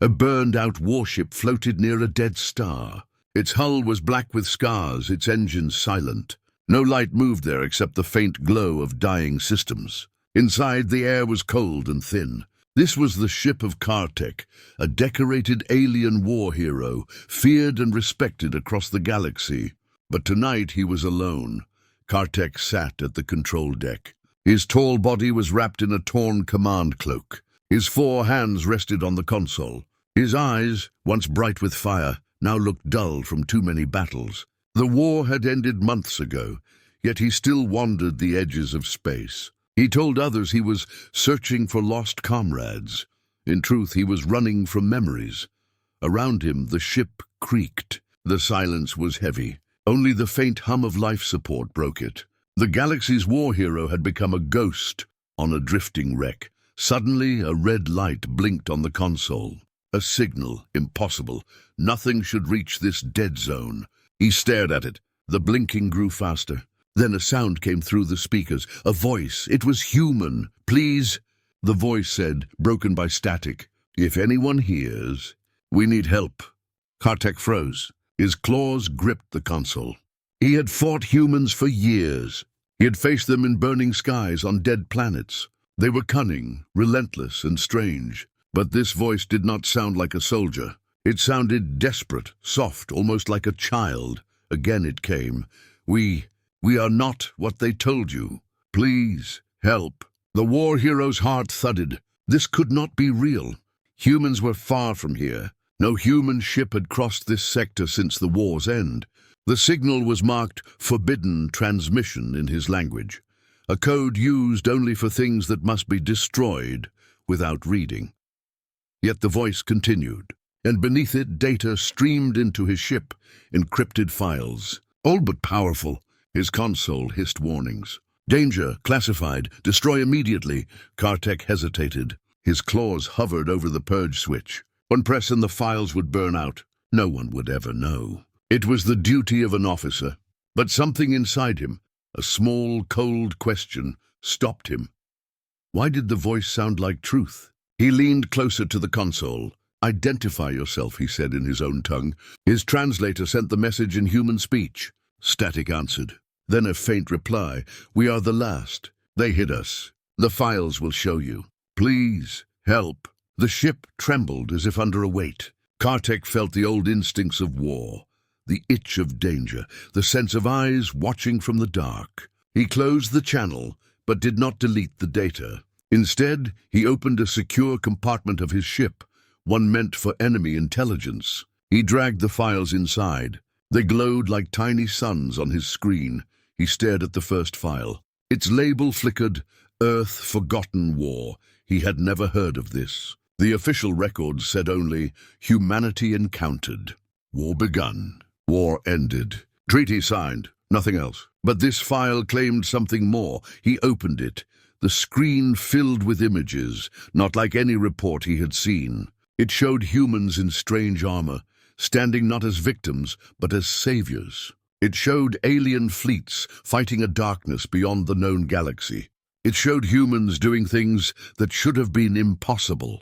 A burned-out warship floated near a dead star. Its hull was black with scars, its engines silent. No light moved there except the faint glow of dying systems. Inside, the air was cold and thin. This was the ship of Khar'tek, a decorated alien war hero, feared and respected across the galaxy. But tonight he was alone. Khar'tek sat at the control deck. His tall body was wrapped in a torn command cloak. His 4 hands rested on the console. His eyes, once bright with fire, now looked dull from too many battles. The war had ended months ago, yet he still wandered the edges of space. He told others he was searching for lost comrades. In truth, he was running from memories. Around him, the ship creaked. The silence was heavy. Only the faint hum of life support broke it. The galaxy's war hero had become a ghost on a drifting wreck. Suddenly, a red light blinked on the console. A signal, impossible. Nothing should reach this dead zone. He stared at it. The blinking grew faster. Then a sound came through the speakers. A voice. It was human. "Please," the voice said, broken by static. "If anyone hears, we need help." Khar'tek froze. His claws gripped the console. He had fought humans for years. He had faced them in burning skies on dead planets. They were cunning, relentless, and strange. But this voice did not sound like a soldier. It sounded desperate, soft, almost like a child. Again it came. We are not what they told you. Please, help." The war hero's heart thudded. This could not be real. Humans were far from here. No human ship had crossed this sector since the war's end. The signal was marked "Forbidden Transmission" in his language, a code used only for things that must be destroyed without reading. Yet the voice continued, and beneath it data streamed into his ship, encrypted files. Old but powerful, his console hissed warnings. "Danger, classified, destroy immediately." Khar'tek hesitated. His claws hovered over the purge switch. One press and the files would burn out. No one would ever know. It was the duty of an officer. But something inside him, a small, cold question, stopped him. Why did the voice sound like truth? He leaned closer to the console. "Identify yourself," he said in his own tongue. His translator sent the message in human speech. Static answered. Then a faint reply. "We are the last. They hid us. The files will show you. Please, help." The ship trembled as if under a weight. Khar'tek felt the old instincts of war, the itch of danger, the sense of eyes watching from the dark. He closed the channel, but did not delete the data. Instead, he opened a secure compartment of his ship, one meant for enemy intelligence. He dragged the files inside. They glowed like tiny suns on his screen. He stared at the first file. Its label flickered, "Earth Forgotten War." He had never heard of this. The official records said only, "Humanity encountered. War begun. War ended. Treaty signed. Nothing else." But this file claimed something more. He opened it. The screen filled with images, not like any report he had seen. It showed humans in strange armor, standing not as victims, but as saviors. It showed alien fleets fighting a darkness beyond the known galaxy. It showed humans doing things that should have been impossible,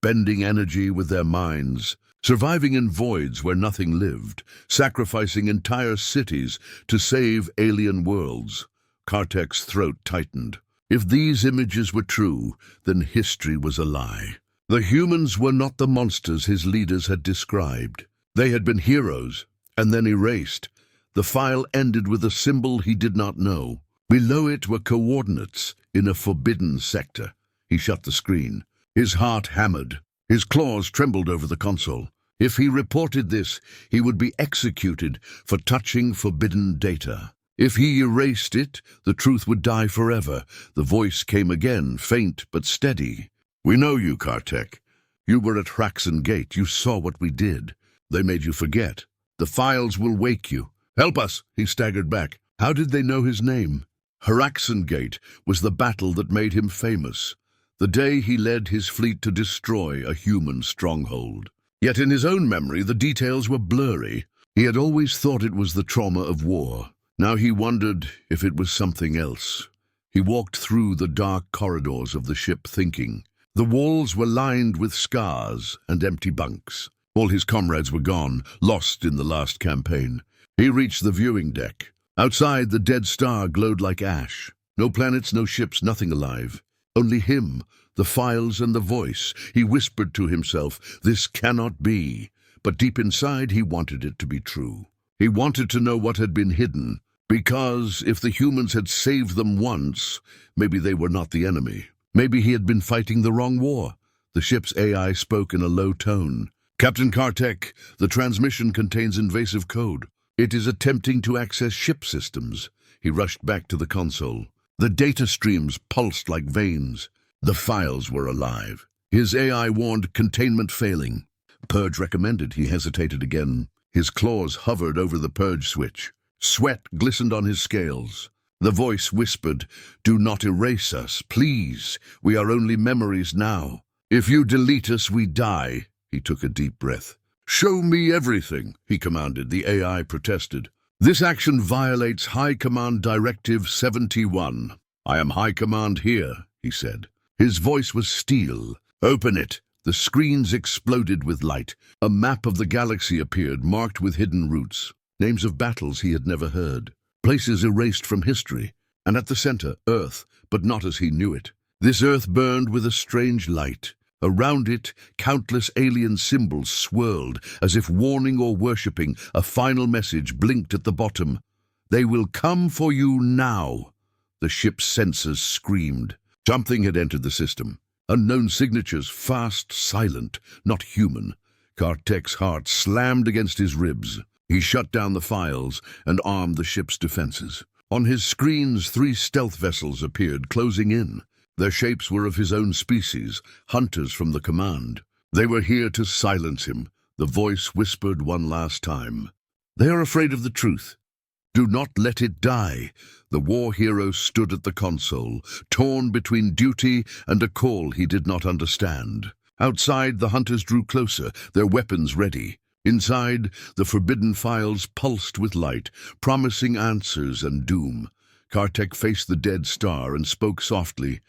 bending energy with their minds, surviving in voids where nothing lived, sacrificing entire cities to save alien worlds. Khar'tek's throat tightened. If these images were true, then history was a lie. The humans were not the monsters his leaders had described. They had been heroes, and then erased. The file ended with a symbol he did not know. Below it were coordinates in a forbidden sector. He shut the screen. His heart hammered. His claws trembled over the console. If he reported this, he would be executed for touching forbidden data. If he erased it, the truth would die forever. The voice came again, faint but steady. "We know you, Khar'tek. You were at Hraxan Gate. You saw what we did. They made you forget. The files will wake you. Help us!" He staggered back. How did they know his name? Hraxan Gate was the battle that made him famous. The day he led his fleet to destroy a human stronghold. Yet in his own memory, the details were blurry. He had always thought it was the trauma of war. Now he wondered if it was something else. He walked through the dark corridors of the ship thinking. The walls were lined with scars and empty bunks. All his comrades were gone, lost in the last campaign. He reached the viewing deck. Outside, the dead star glowed like ash. No planets, no ships, nothing alive. Only him, the files and the voice. He whispered to himself, "This cannot be." But deep inside, he wanted it to be true. He wanted to know what had been hidden, because if the humans had saved them once, maybe they were not the enemy. Maybe he had been fighting the wrong war. The ship's AI spoke in a low tone. "Captain Khar'tek, the transmission contains invasive code. It is attempting to access ship systems." He rushed back to the console. The data streams pulsed like veins. The files were alive. His AI warned containment failing. Purge recommended. He hesitated again. His claws hovered over the purge switch. Sweat glistened on his scales. The voice whispered, "Do not erase us, please. We are only memories now. If you delete us, we die." He took a deep breath. "Show me everything," he commanded. The AI protested. "This action violates High Command Directive 71. "I am High Command here," he said. His voice was steel. "Open it." The screens exploded with light. A map of the galaxy appeared, marked with hidden routes. Names of battles he had never heard. Places erased from history. And at the center, Earth, but not as he knew it. This Earth burned with a strange light. Around it, countless alien symbols swirled, as if warning or worshipping. A final message blinked at the bottom. "They will come for you now." The ship's sensors screamed. Something had entered the system. Unknown signatures, fast, silent, not human. Khar'tek's heart slammed against his ribs. He shut down the files and armed the ship's defenses. On his screens, 3 stealth vessels appeared, closing in. Their shapes were of his own species, hunters from the command. They were here to silence him. The voice whispered one last time. "They are afraid of the truth. Do not let it die." The war hero stood at the console, torn between duty and a call he did not understand. Outside, the hunters drew closer, their weapons ready. Inside, the forbidden files pulsed with light, promising answers and doom. Khar'tek faced the dead star and spoke softly.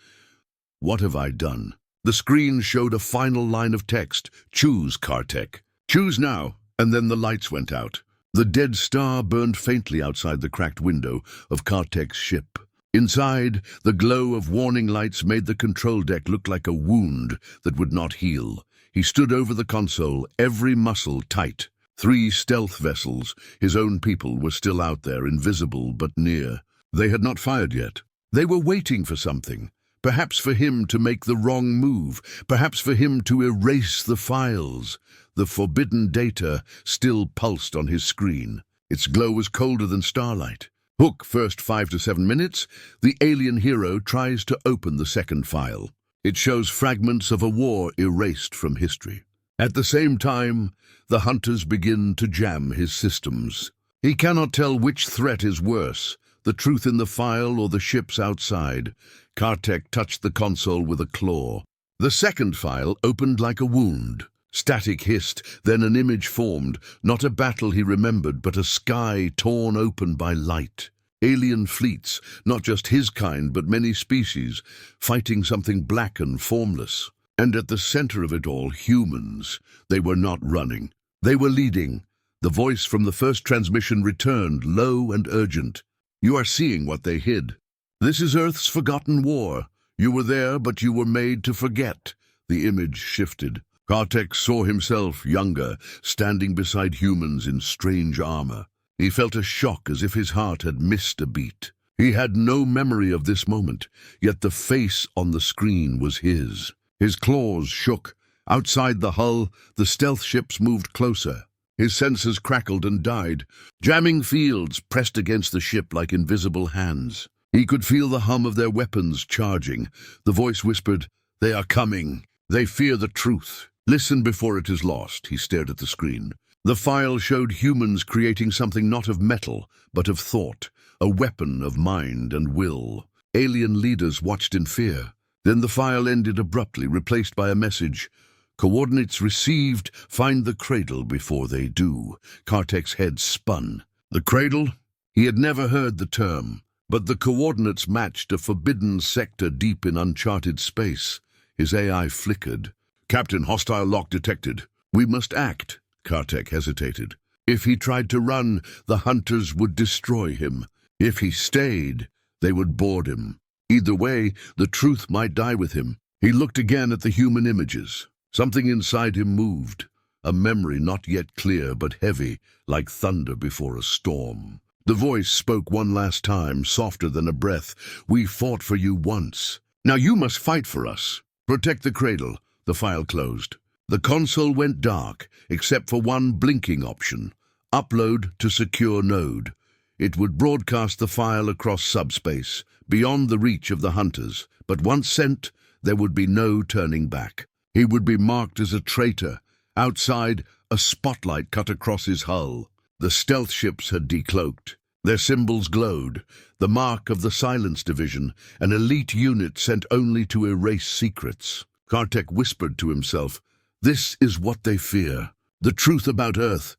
"What have I done?" The screen showed a final line of text. "Choose, Khar'tek. Choose now." And then the lights went out. The dead star burned faintly outside the cracked window of Khar'tek's ship. Inside, the glow of warning lights made the control deck look like a wound that would not heal. He stood over the console, every muscle tight. 3 stealth vessels, his own people, were still out there, invisible but near. They had not fired yet. They were waiting for something. Perhaps for him to make the wrong move. Perhaps for him to erase the files. The forbidden data still pulsed on his screen. Its glow was colder than starlight. Hook, first 5 to 7 minutes, the alien hero tries to open the second file. It shows fragments of a war erased from history. At the same time, the hunters begin to jam his systems. He cannot tell which threat is worse, the truth in the file or the ships outside. Khar'tek touched the console with a claw. The second file opened like a wound. Static hissed, then an image formed, not a battle he remembered, but a sky torn open by light. Alien fleets, not just his kind, but many species, fighting something black and formless. And at the center of it all, humans. They were not running. They were leading. The voice from the first transmission returned, low and urgent. "You are seeing what they hid. This is Earth's forgotten war. You were there, but you were made to forget." The image shifted. Khar'tek saw himself, younger, standing beside humans in strange armor. He felt a shock, as if his heart had missed a beat. He had no memory of this moment, yet the face on the screen was his. His claws shook. Outside the hull, the stealth ships moved closer. His sensors crackled and died. Jamming fields pressed against the ship like invisible hands. He could feel the hum of their weapons charging. The voice whispered, "They are coming. They fear the truth. Listen before it is lost." He stared at the screen. The file showed humans creating something not of metal, but of thought, a weapon of mind and will. Alien leaders watched in fear. Then the file ended abruptly, replaced by a message. "Coordinates received. Find the Cradle before they do." Khar'tek's head spun. The Cradle? He had never heard the term, but the coordinates matched a forbidden sector deep in uncharted space. His AI flickered. "Captain, hostile lock detected. We must act." Khar'tek hesitated. If he tried to run, the hunters would destroy him. If he stayed, they would board him. Either way, the truth might die with him. He looked again at the human images. Something inside him moved. A memory not yet clear but heavy, like thunder before a storm. The voice spoke one last time, softer than a breath. "We fought for you once. Now you must fight for us. Protect the Cradle." The file closed. The console went dark, except for one blinking option. Upload to secure node. It would broadcast the file across subspace, beyond the reach of the hunters. But once sent, there would be no turning back. He would be marked as a traitor. Outside, a spotlight cut across his hull. The stealth ships had decloaked. Their symbols glowed, the mark of the Silence Division, an elite unit sent only to erase secrets. Khar'tek whispered to himself, "This is what they fear, the truth about Earth."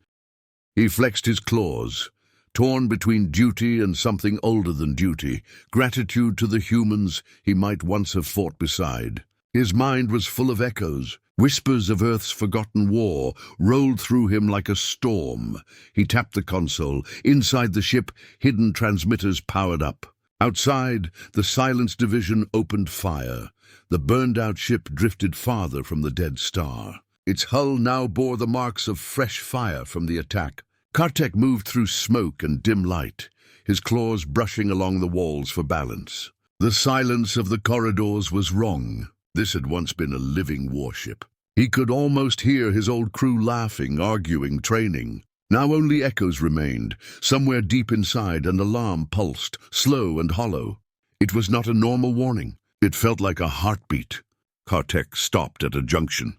He flexed his claws, torn between duty and something older than duty, gratitude to the humans he might once have fought beside. His mind was full of echoes. Whispers of Earth's forgotten war rolled through him like a storm. He tapped the console. Inside the ship, hidden transmitters powered up. Outside, the Silence Division opened fire. The burned-out ship drifted farther from the dead star. Its hull now bore the marks of fresh fire from the attack. Khar'tek moved through smoke and dim light, his claws brushing along the walls for balance. The silence of the corridors was wrong. This had once been a living warship. He could almost hear his old crew laughing, arguing, training. Now only echoes remained. Somewhere deep inside, an alarm pulsed, slow and hollow. It was not a normal warning. It felt like a heartbeat. Khar'tek stopped at a junction.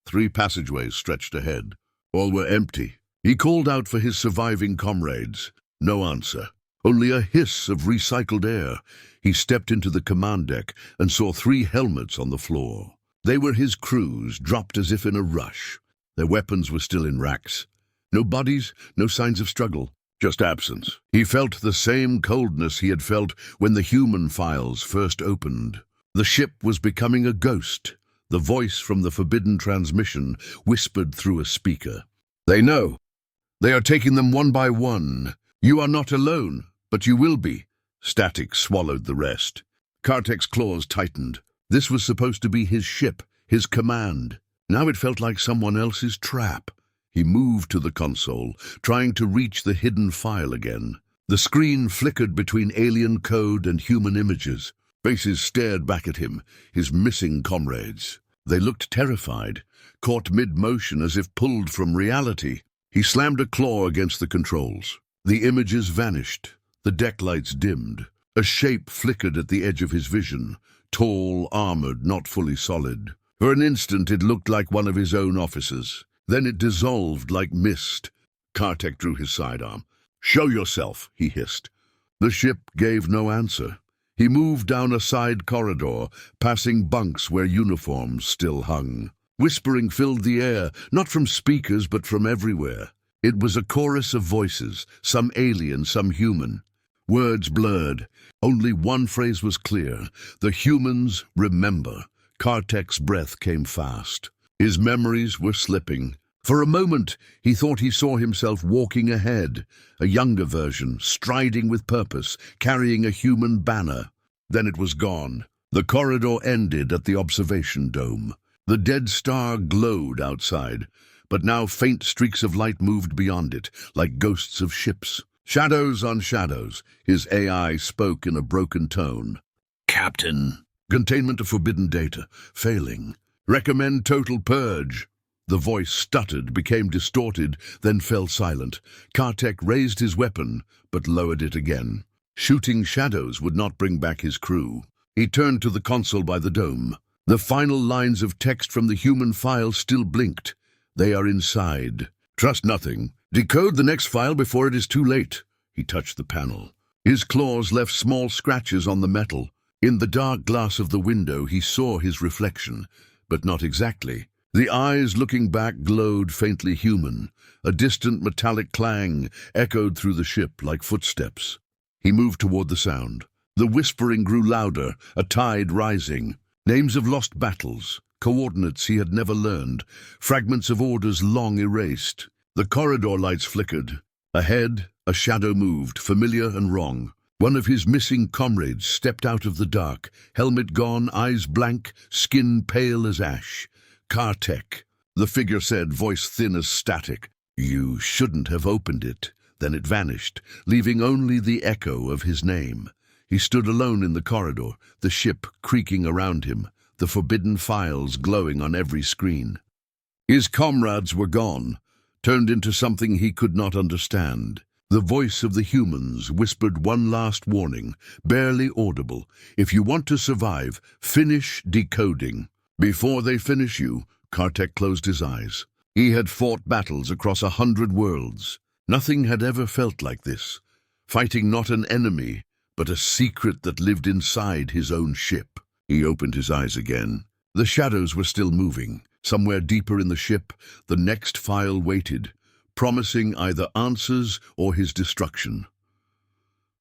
3 passageways stretched ahead. All were empty. He called out for his surviving comrades. No answer. Only a hiss of recycled air. He stepped into the command deck and saw 3 helmets on the floor. They were his crew's, dropped as if in a rush. Their weapons were still in racks. No bodies, no signs of struggle, just absence. He felt the same coldness he had felt when the human files first opened. The ship was becoming a ghost. The voice from the forbidden transmission whispered through a speaker. "They know. They are taking them one by one. You are not alone, but you will be." Static swallowed the rest. Khar'tek's claws tightened. This was supposed to be his ship, his command. Now it felt like someone else's trap. He moved to the console, trying to reach the hidden file again. The screen flickered between alien code and human images. Faces stared back at him, his missing comrades. They looked terrified, caught mid-motion as if pulled from reality. He slammed a claw against the controls. The images vanished. The deck lights dimmed. A shape flickered at the edge of his vision. Tall, armored, not fully solid. For an instant it looked like one of his own officers. Then it dissolved like mist. Khar'tek drew his sidearm. "Show yourself," he hissed. The ship gave no answer. He moved down a side corridor, passing bunks where uniforms still hung. Whispering filled the air, not from speakers but from everywhere. It was a chorus of voices, some alien, some human. Words blurred. Only one phrase was clear. "The humans remember." Khar'tek's breath came fast. His memories were slipping. For a moment, he thought he saw himself walking ahead, a younger version, striding with purpose, carrying a human banner. Then it was gone. The corridor ended at the observation dome. The dead star glowed outside, but now faint streaks of light moved beyond it, like ghosts of ships. Shadows on shadows, his AI spoke in a broken tone. "Captain, containment of forbidden data, failing. Recommend total purge." The voice stuttered, became distorted, then fell silent. Khar'tek raised his weapon, but lowered it again. Shooting shadows would not bring back his crew. He turned to the console by the dome. The final lines of text from the human file still blinked. "They are inside. Trust nothing. Decode the next file before it is too late." He touched the panel. His claws left small scratches on the metal. In the dark glass of the window he saw his reflection, but not exactly. The eyes looking back glowed faintly human. A distant metallic clang echoed through the ship like footsteps. He moved toward the sound. The whispering grew louder, a tide rising. Names of lost battles, coordinates he had never learned, fragments of orders long erased. The corridor lights flickered. Ahead, a shadow moved, familiar and wrong. One of his missing comrades stepped out of the dark, helmet gone, eyes blank, skin pale as ash. Khar'tek, the figure said, voice thin as static. You shouldn't have opened it. Then it vanished, leaving only the echo of his name. He stood alone in the corridor, the ship creaking around him, the forbidden files glowing on every screen. His comrades were gone, turned into something he could not understand. The voice of the humans whispered one last warning, barely audible. If you want to survive, finish decoding. Before they finish you, Khar'tek closed his eyes. He had fought battles across 100 worlds. Nothing had ever felt like this. Fighting not an enemy, but a secret that lived inside his own ship. He opened his eyes again. The shadows were still moving. Somewhere deeper in the ship, the next file waited, promising either answers or his destruction.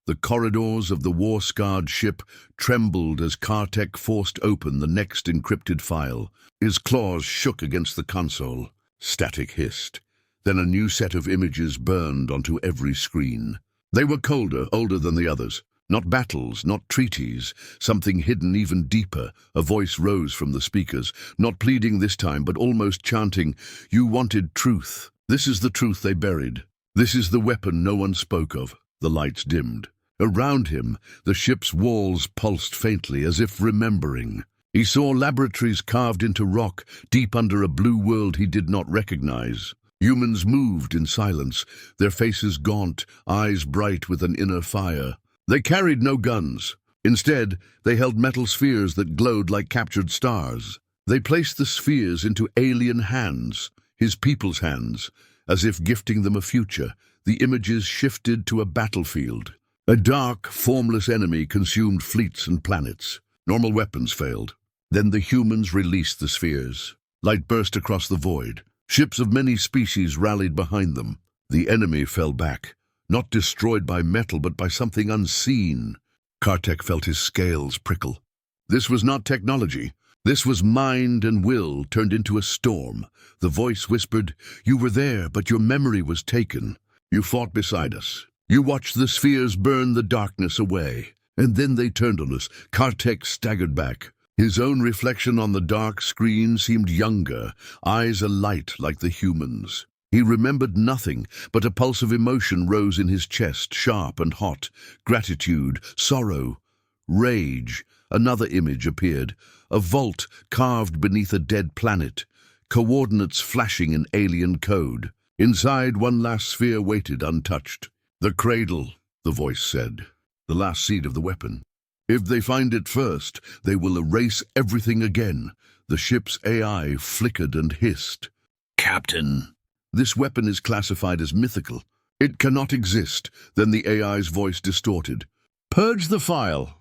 The corridors of the war-scarred ship trembled as Khar'tek forced open the next encrypted file. His claws shook against the console. Static hissed. Then a new set of images burned onto every screen. They were colder, older than the others. Not battles, not treaties, something hidden even deeper. A voice rose from the speakers, not pleading this time, but almost chanting, "You wanted truth. This is the truth they buried. This is the weapon no one spoke of." The lights dimmed. Around him, the ship's walls pulsed faintly, as if remembering. He saw laboratories carved into rock, deep under a blue world he did not recognize. Humans moved in silence, their faces gaunt, eyes bright with an inner fire. They carried no guns. Instead, they held metal spheres that glowed like captured stars. They placed the spheres into alien hands, his people's hands, as if gifting them a future. The images shifted to a battlefield. A dark, formless enemy consumed fleets and planets. Normal weapons failed. Then the humans released the spheres. Light burst across the void. Ships of many species rallied behind them. The enemy fell back, not destroyed by metal, but by something unseen. Khar'tek felt his scales prickle. This was not technology. This was mind and will turned into a storm. The voice whispered, "You were there, but your memory was taken. You fought beside us. You watched the spheres burn the darkness away. And then they turned on us." Khar'tek staggered back. His own reflection on the dark screen seemed younger, eyes alight like the humans. He remembered nothing, but a pulse of emotion rose in his chest, sharp and hot. Gratitude, sorrow, rage. Another image appeared, a vault carved beneath a dead planet, coordinates flashing in alien code. Inside, one last sphere waited untouched. "The Cradle," the voice said, "the last seed of the weapon. If they find it first, they will erase everything again." The ship's AI flickered and hissed. "Captain, this weapon is classified as mythical. It cannot exist." Then the AI's voice distorted. "Purge the file."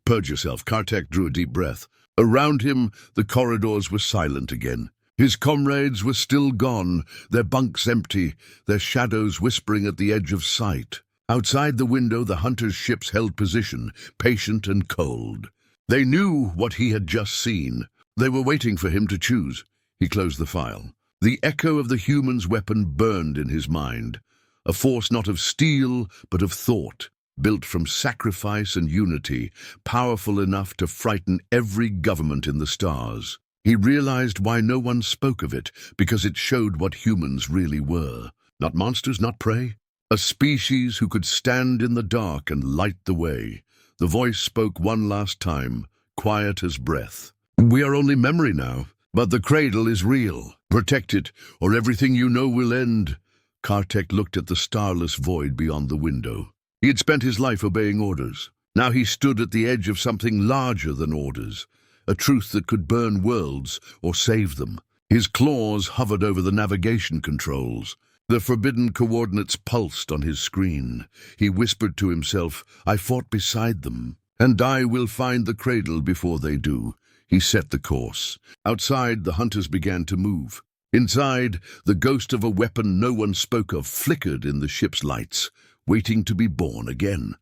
"Purge yourself." Khar'tek drew a deep breath. Around him, the corridors were silent again. His comrades were still gone, their bunks empty, their shadows whispering at the edge of sight. Outside the window, the hunters' ships held position, patient and cold. They knew what he had just seen. They were waiting for him to choose. He closed the file. The echo of the human's weapon burned in his mind, a force not of steel, but of thought, built from sacrifice and unity, powerful enough to frighten every government in the stars. He realized why no one spoke of it, because it showed what humans really were. Not monsters, not prey. A species who could stand in the dark and light the way. The voice spoke one last time, quiet as breath. "We are only memory now, but the Cradle is real. Protect it, or everything you know will end." Khar'tek looked at the starless void beyond the window. He had spent his life obeying orders. Now he stood at the edge of something larger than orders, a truth that could burn worlds or save them. His claws hovered over the navigation controls. The forbidden coordinates pulsed on his screen. He whispered to himself, "I fought beside them, and I will find the Cradle before they do." He set the course. Outside, the hunters began to move. Inside, the ghost of a weapon no one spoke of flickered in the ship's lights, waiting to be born again.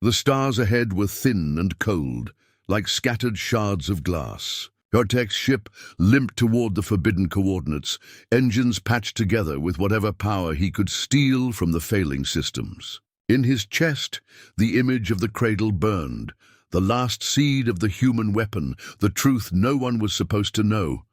The stars ahead were thin and cold, like scattered shards of glass. Khar'tek's ship limped toward the forbidden coordinates, engines patched together with whatever power he could steal from the failing systems. In his chest, the image of the cradle burned, the last seed of the human weapon, the truth no one was supposed to know.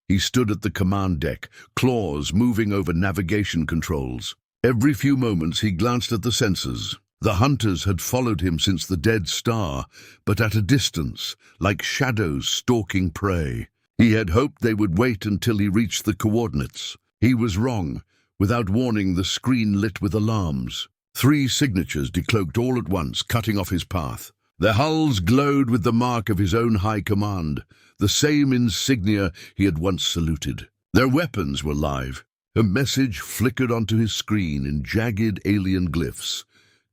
He stood at the command deck, claws moving over navigation controls. Every few moments he glanced at the sensors. The hunters had followed him since the dead star, but at a distance, like shadows stalking prey. He had hoped they would wait until he reached the coordinates. He was wrong. Without warning, the screen lit with alarms. 3 signatures decloaked all at once, cutting off his path. Their hulls glowed with the mark of his own high command, the same insignia he had once saluted. Their weapons were live. A message flickered onto his screen in jagged alien glyphs.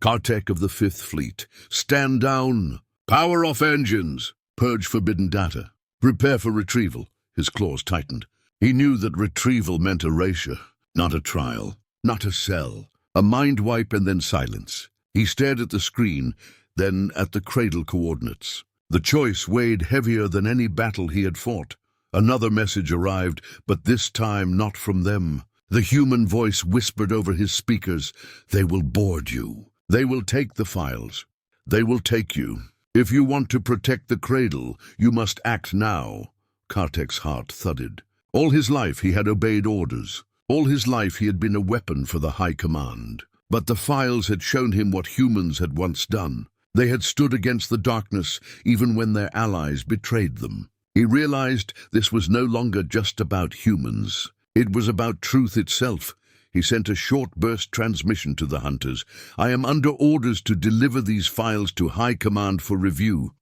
Khar'tek of the 5th Fleet, stand down. Power off engines. Purge forbidden data. Prepare for retrieval. His claws tightened. He knew that retrieval meant erasure, not a trial, not a cell. A mind wipe and then silence. He stared at the screen, then at the cradle coordinates. The choice weighed heavier than any battle he had fought. Another message arrived, but this time not from them. The human voice whispered over his speakers, "They will board you. They will take the files. They will take you. If you want to protect the cradle, you must act now." Khar'tek's heart thudded. All his life he had obeyed orders. All his life he had been a weapon for the High Command. But the files had shown him what humans had once done. They had stood against the darkness even when their allies betrayed them. He realized this was no longer just about humans. It was about truth itself. He sent a short burst transmission to the hunters. "I am under orders to deliver these files to High Command for review."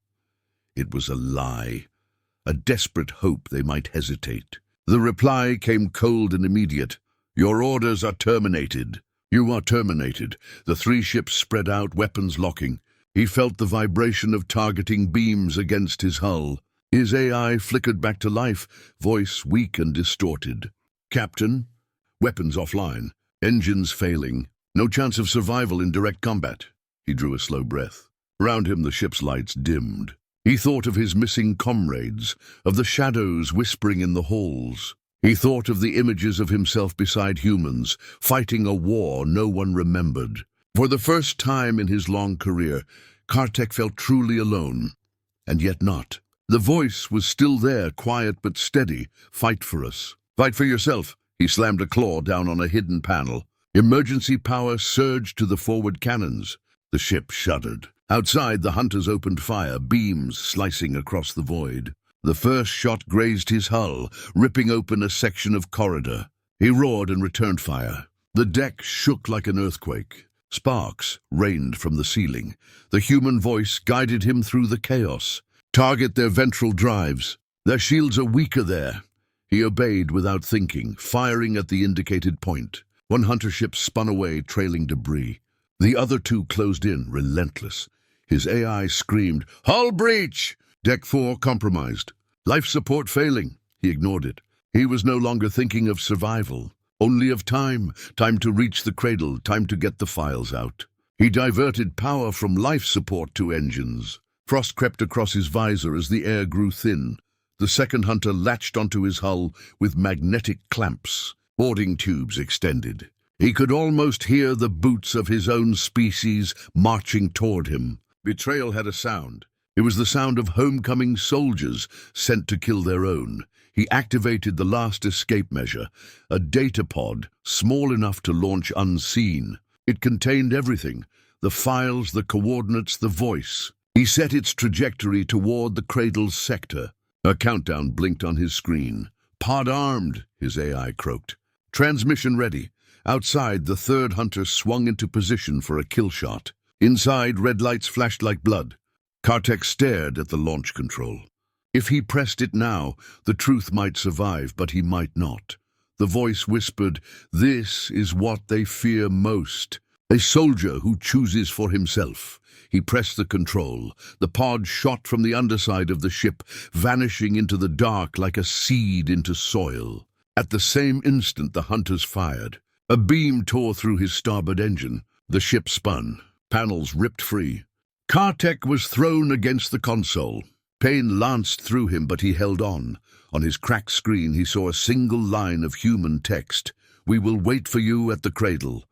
It was a lie, a desperate hope they might hesitate. The reply came cold and immediate. "Your orders are terminated." "You are terminated." The 3 ships spread out, weapons locking. He felt the vibration of targeting beams against his hull. His AI flickered back to life, voice weak and distorted. "Captain?" Weapons offline, engines failing. No chance of survival in direct combat. He drew a slow breath. Around him the ship's lights dimmed. He thought of his missing comrades, of the shadows whispering in the halls. He thought of the images of himself beside humans, fighting a war no one remembered. For the first time in his long career, Khar'tek felt truly alone, and yet not. The voice was still there, quiet but steady. "Fight for us. Fight for yourself." He slammed a claw down on a hidden panel. Emergency power surged to the forward cannons. The ship shuddered. Outside, the hunters opened fire, beams slicing across the void. The first shot grazed his hull, ripping open a section of corridor. He roared and returned fire. The deck shook like an earthquake. Sparks rained from the ceiling. The human voice guided him through the chaos. "Target their ventral drives. Their shields are weaker there." He obeyed without thinking, firing at the indicated point. One hunter ship spun away, trailing debris. The other 2 closed in, relentless. His AI screamed, "Hull breach!" Deck 4 compromised. Life support failing. He ignored it. He was no longer thinking of survival, only of time. Time to reach the cradle, time to get the files out. He diverted power from life support to engines. Frost crept across his visor as the air grew thin. The second hunter latched onto his hull with magnetic clamps. Boarding tubes extended. He could almost hear the boots of his own species marching toward him. Betrayal had a sound. It was the sound of homecoming soldiers sent to kill their own. He activated the last escape measure, a data pod small enough to launch unseen. It contained everything, the files, the coordinates, the voice. He set its trajectory toward the cradle's sector. A countdown blinked on his screen. "Pod armed," his AI croaked. "Transmission ready." Outside, the 3rd hunter swung into position for a kill shot. Inside, red lights flashed like blood. Khar'tek stared at the launch control. If he pressed it now, the truth might survive, but he might not. The voice whispered, "This is what they fear most. A soldier who chooses for himself." He pressed the control. The pod shot from the underside of the ship, vanishing into the dark like a seed into soil. At the same instant, the hunters fired. A beam tore through his starboard engine. The ship spun. Panels ripped free. Khar'tek was thrown against the console. Pain lanced through him, but he held on. On his cracked screen he saw a single line of human text. "We will wait for you at the Cradle."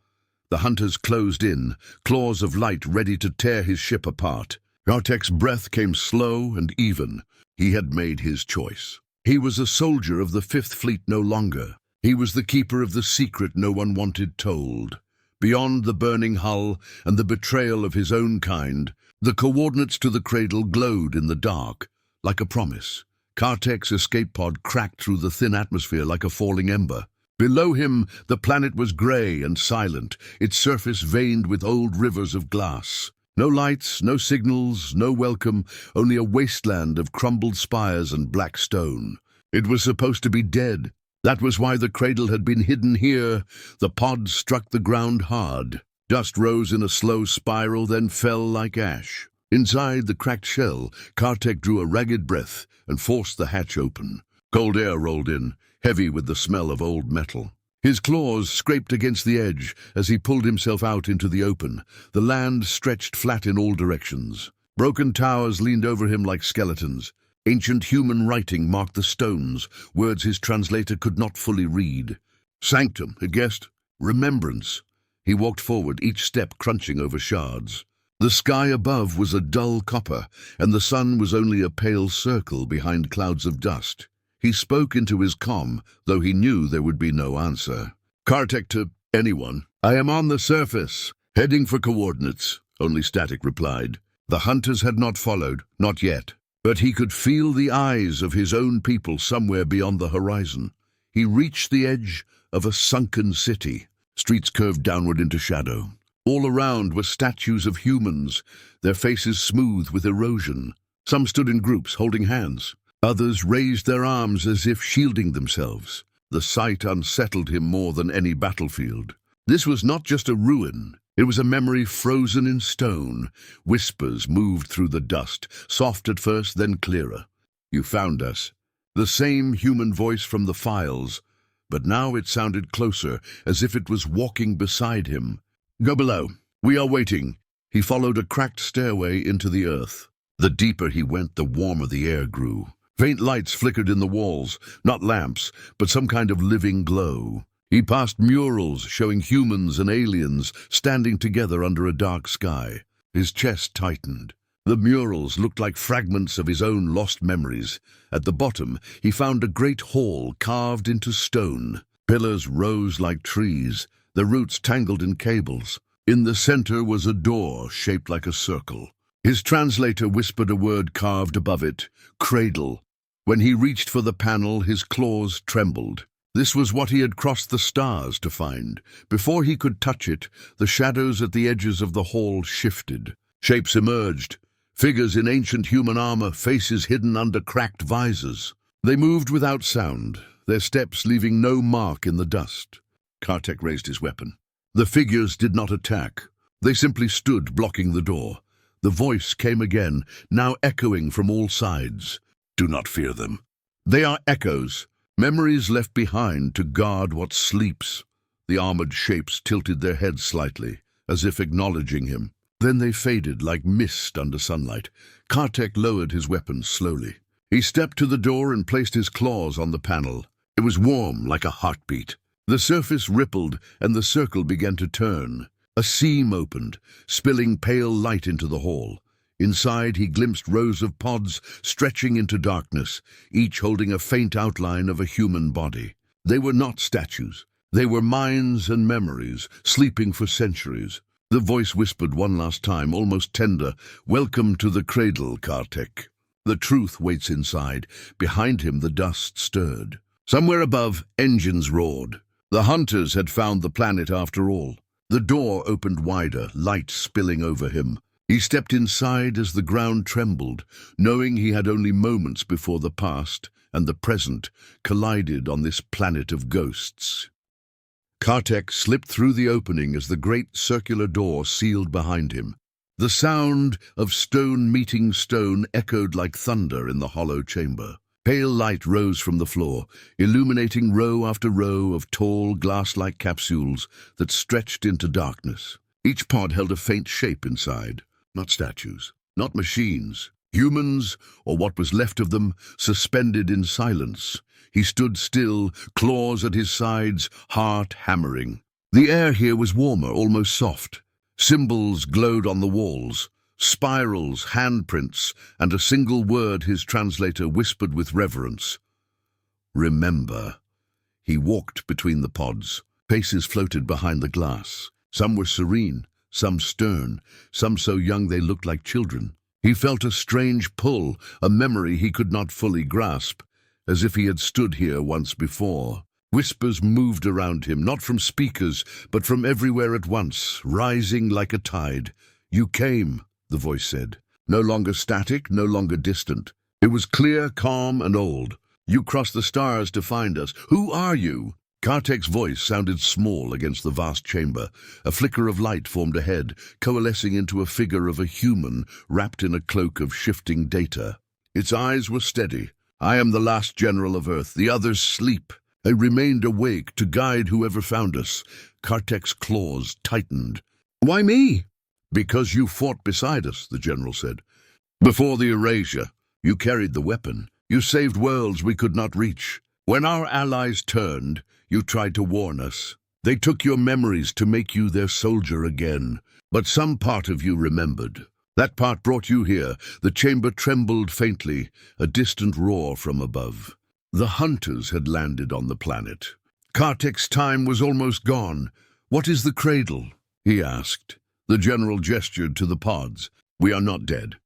The hunters closed in, claws of light ready to tear his ship apart. Khar'tek's breath came slow and even. He had made his choice. He was a soldier of the Fifth Fleet no longer. He was the keeper of the secret no one wanted told. Beyond the burning hull and the betrayal of his own kind, the coordinates to the Cradle glowed in the dark, like a promise. Khar'tek's escape pod cracked through the thin atmosphere like a falling ember. Below him, the planet was grey and silent, its surface veined with old rivers of glass. No lights, no signals, no welcome, only a wasteland of crumbled spires and black stone. It was supposed to be dead. That was why the Cradle had been hidden here. The pod struck the ground hard. Dust rose in a slow spiral, then fell like ash. Inside the cracked shell, Khar'tek drew a ragged breath and forced the hatch open. Cold air rolled in, heavy with the smell of old metal. His claws scraped against the edge as he pulled himself out into the open. The land stretched flat in all directions. Broken towers leaned over him like skeletons. Ancient human writing marked the stones, words his translator could not fully read. Sanctum, he guessed. Remembrance. He walked forward, each step crunching over shards. The sky above was a dull copper, and the sun was only a pale circle behind clouds of dust. He spoke into his comm, though he knew there would be no answer. "Khar'tek to anyone. I am on the surface, heading for coordinates," only static replied. The hunters had not followed, not yet. But he could feel the eyes of his own people somewhere beyond the horizon. He reached the edge of a sunken city. Streets curved downward into shadow. All around were statues of humans, their faces smooth with erosion. Some stood in groups, holding hands. Others raised their arms as if shielding themselves. The sight unsettled him more than any battlefield. This was not just a ruin. It was a memory frozen in stone. Whispers moved through the dust, soft at first, then clearer. "You found us." The same human voice from the files, but now it sounded closer, as if it was walking beside him. "Go below. We are waiting." He followed a cracked stairway into the earth. The deeper he went, the warmer the air grew. Faint lights flickered in the walls, not lamps, but some kind of living glow. He passed murals showing humans and aliens standing together under a dark sky. His chest tightened. The murals looked like fragments of his own lost memories. At the bottom, he found a great hall carved into stone. Pillars rose like trees, their roots tangled in cables. In the center was a door shaped like a circle. His translator whispered a word carved above it, "Cradle." When he reached for the panel, his claws trembled. This was what he had crossed the stars to find. Before he could touch it, the shadows at the edges of the hall shifted. Shapes emerged, figures in ancient human armor, faces hidden under cracked visors. They moved without sound, their steps leaving no mark in the dust. Khar'tek raised his weapon. The figures did not attack. They simply stood, blocking the door. The voice came again, now echoing from all sides. "Do not fear them. They are echoes, memories left behind to guard what sleeps." The armored shapes tilted their heads slightly, as if acknowledging him. Then they faded like mist under sunlight. Khar'tek lowered his weapon slowly. He stepped to the door and placed his claws on the panel. It was warm, like a heartbeat. The surface rippled, and the circle began to turn. A seam opened, spilling pale light into the hall. Inside, he glimpsed rows of pods stretching into darkness, each holding a faint outline of a human body. They were not statues. They were minds and memories, sleeping for centuries. The voice whispered one last time, almost tender, "Welcome to the Cradle, Khar'tek." The truth waits inside. Behind him, the dust stirred. Somewhere above, engines roared. The hunters had found the planet after all. The door opened wider, light spilling over him. He stepped inside as the ground trembled, knowing he had only moments before the past and the present collided on this planet of ghosts. Khar'tek slipped through the opening as the great circular door sealed behind him. The sound of stone meeting stone echoed like thunder in the hollow chamber. Pale light rose from the floor, illuminating row after row of tall, glass-like capsules that stretched into darkness. Each pod held a faint shape inside. not statues, not machines. Humans, or what was left of them, suspended in silence. He stood still, claws at his sides, heart hammering. The air here was warmer, almost soft. Symbols glowed on the walls, spirals, handprints, and a single word his translator whispered with reverence. Remember. He walked between the pods. Faces floated behind the glass. Some were serene, some stern, some so young they looked like children. He felt a strange pull, a memory he could not fully grasp, as if he had stood here once before. Whispers moved around him, not from speakers, but from everywhere at once, rising like a tide. "You came," the voice said. No longer static, no longer distant. It was clear, calm, and old. "You crossed the stars to find us. Who are you?" Khar'tek's voice sounded small against the vast chamber. A flicker of light formed ahead, coalescing into a figure of a human wrapped in a cloak of shifting data. Its eyes were steady. "I am the last general of Earth. The others sleep. I remained awake to guide whoever found us." Khar'tek's claws tightened. "Why me?" "Because you fought beside us," the general said. "Before the erasure, you carried the weapon. You saved worlds we could not reach. When our allies turned, you tried to warn us. They took your memories to make you their soldier again. But some part of you remembered. That part brought you here." The chamber trembled faintly, a distant roar from above. The hunters had landed on the planet. Khar'tek's time was almost gone. "What is the Cradle?" he asked. The general gestured to the pods. "We are not dead.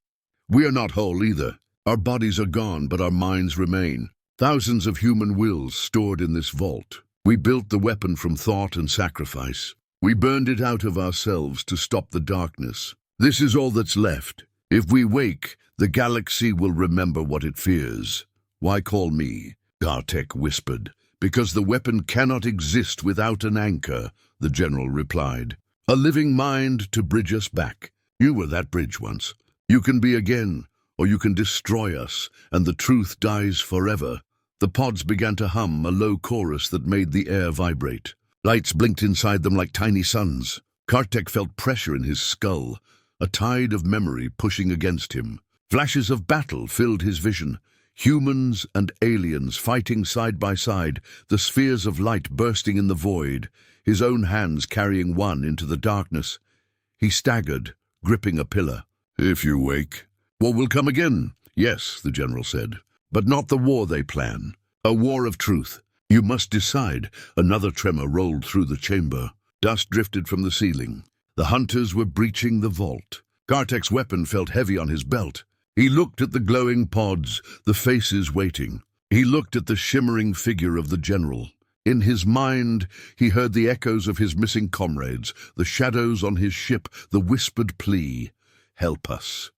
We are not whole either. Our bodies are gone, but our minds remain. Thousands of human wills stored in this vault. We built the weapon from thought and sacrifice. We burned it out of ourselves to stop the darkness. This is all that's left. If we wake, the galaxy will remember what it fears." "Why call me?" Khar'tek whispered. "Because the weapon cannot exist without an anchor," the general replied. "A living mind to bridge us back. You were that bridge once. You can be again, or you can destroy us, and the truth dies forever." The pods began to hum, a low chorus that made the air vibrate. Lights blinked inside them like tiny suns. Khar'tek felt pressure in his skull, a tide of memory pushing against him. Flashes of battle filled his vision. Humans and aliens fighting side by side, the spheres of light bursting in the void, his own hands carrying one into the darkness. He staggered, gripping a pillar. "If you wake, war will come again." "Yes," the general said, "but not the war they plan. A war of truth. You must decide." Another tremor rolled through the chamber. Dust drifted from the ceiling. The hunters were breaching the vault. Khar'tek's weapon felt heavy on his belt. He looked at the glowing pods, the faces waiting. He looked at the shimmering figure of the general. In his mind, he heard the echoes of his missing comrades, the shadows on his ship, the whispered plea, "Help us."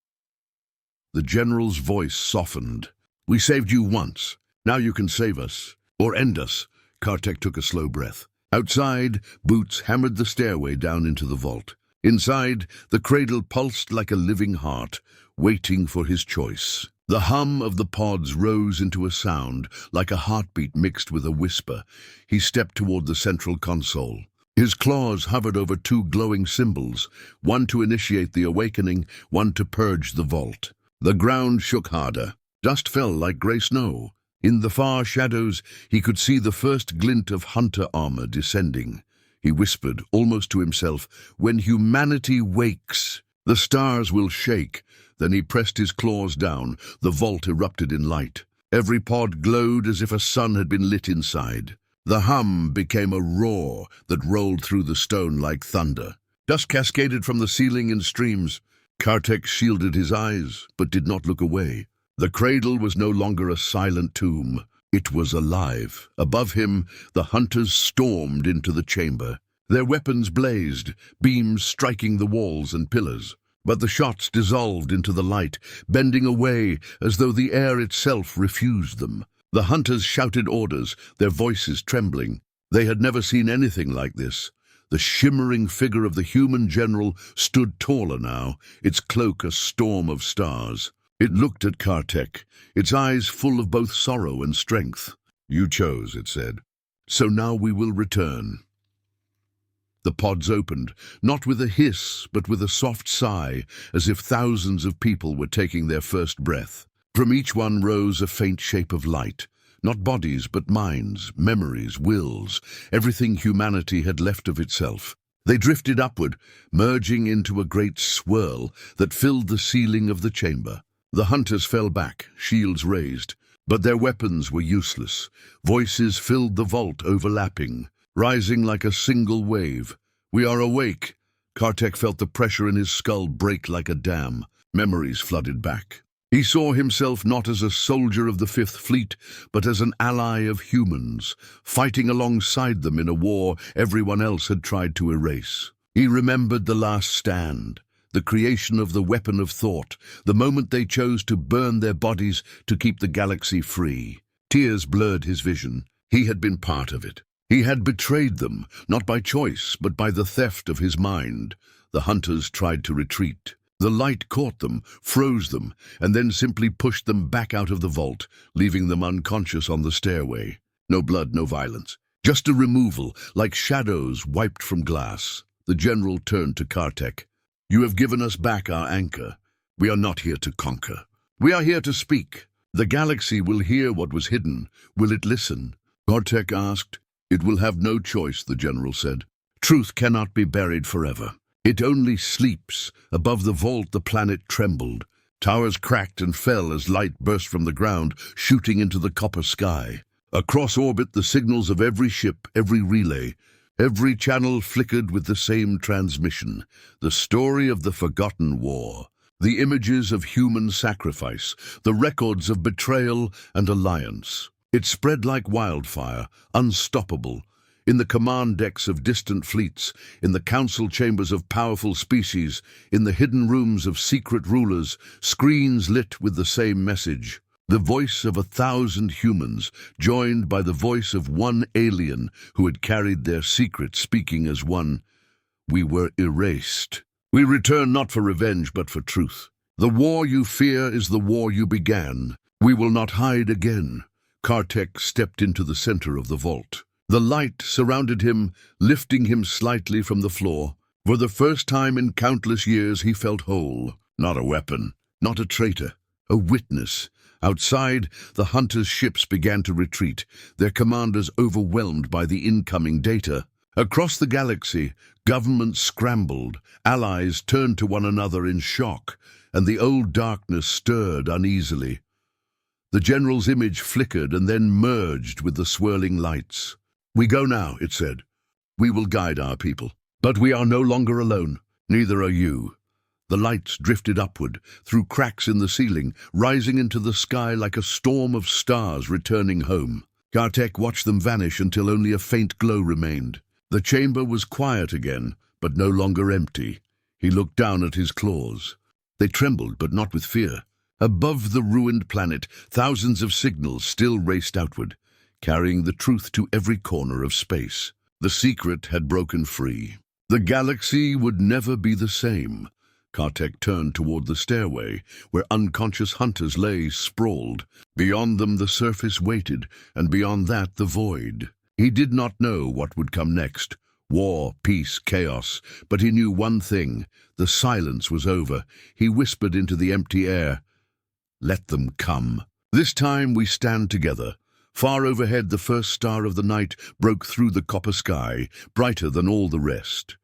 The general's voice softened. "We saved you once. Now you can save us, or end us." Khar'tek took a slow breath. Outside, boots hammered the stairway down into the vault. Inside, the cradle pulsed like a living heart, waiting for his choice. The hum of the pods rose into a sound, like a heartbeat mixed with a whisper. He stepped toward the central console. His claws hovered over two glowing symbols, one to initiate the awakening, one to purge the vault. The ground shook harder. Dust fell like grey snow. In the far shadows, he could see the first glint of hunter armor descending. He whispered, almost to himself, "When humanity wakes, the stars will shake." Then he pressed his claws down. The vault erupted in light. Every pod glowed as if a sun had been lit inside. The hum became a roar that rolled through the stone like thunder. Dust cascaded from the ceiling in streams. Khar'tek shielded his eyes, but did not look away. The cradle was no longer a silent tomb. It was alive. Above him, the hunters stormed into the chamber. Their weapons blazed, beams striking the walls and pillars. But the shots dissolved into the light, bending away as though the air itself refused them. The hunters shouted orders, their voices trembling. They had never seen anything like this. The shimmering figure of the human general stood taller now, its cloak a storm of stars. It looked at Khar'tek, its eyes full of both sorrow and strength. "You chose," it said. "So now we will return." The pods opened, not with a hiss, but with a soft sigh, as if thousands of people were taking their first breath. From each one rose a faint shape of light. Not bodies, but minds, memories, wills, everything humanity had left of itself. They drifted upward, merging into a great swirl that filled the ceiling of the chamber. The hunters fell back, shields raised, but their weapons were useless. Voices filled the vault, overlapping, rising like a single wave. "We are awake." Khar'tek felt the pressure in his skull break like a dam. Memories flooded back. He saw himself not as a soldier of the Fifth Fleet, but as an ally of humans, fighting alongside them in a war everyone else had tried to erase. He remembered the last stand, the creation of the weapon of thought, the moment they chose to burn their bodies to keep the galaxy free. Tears blurred his vision. He had been part of it. He had betrayed them, not by choice, but by the theft of his mind. The hunters tried to retreat. The light caught them, froze them, and then simply pushed them back out of the vault, leaving them unconscious on the stairway. No blood, no violence. Just a removal, like shadows wiped from glass. The general turned to Khar'tek. "You have given us back our anchor. We are not here to conquer. We are here to speak. The galaxy will hear what was hidden. Will it listen?" Khar'tek asked. "It will have no choice," the general said. "Truth cannot be buried forever. It only sleeps." Above the vault the planet trembled. Towers cracked and fell as light burst from the ground, shooting into the copper sky. Across orbit the signals of every ship, every relay, every channel flickered with the same transmission. The story of the forgotten war. The images of human sacrifice. The records of betrayal and alliance. It spread like wildfire, unstoppable. In the command decks of distant fleets, in the council chambers of powerful species, in the hidden rooms of secret rulers, screens lit with the same message. The voice of 1,000 humans, joined by the voice of one alien who had carried their secret, speaking as one. "We were erased. We return not for revenge, but for truth. The war you fear is the war you began. We will not hide again." Khar'tek stepped into the center of the vault. The light surrounded him, lifting him slightly from the floor. For the first time in countless years he felt whole. Not a weapon, not a traitor, a witness. Outside, the hunters' ships began to retreat, their commanders overwhelmed by the incoming data. Across the galaxy, governments scrambled, allies turned to one another in shock, and the old darkness stirred uneasily. The general's image flickered and then merged with the swirling lights. "We go now," it said. "We will guide our people. But we are no longer alone. Neither are you." The lights drifted upward, through cracks in the ceiling, rising into the sky like a storm of stars returning home. Khar'tek watched them vanish until only a faint glow remained. The chamber was quiet again, but no longer empty. He looked down at his claws. They trembled, but not with fear. Above the ruined planet, thousands of signals still raced outward, carrying the truth to every corner of space. The secret had broken free. The galaxy would never be the same. Khar'tek turned toward the stairway, where unconscious hunters lay sprawled. Beyond them the surface waited, and beyond that the void. He did not know what would come next. War, peace, chaos. But he knew one thing. The silence was over. He whispered into the empty air, "Let them come. This time we stand together." Far overhead, the first star of the night broke through the copper sky, brighter than all the rest.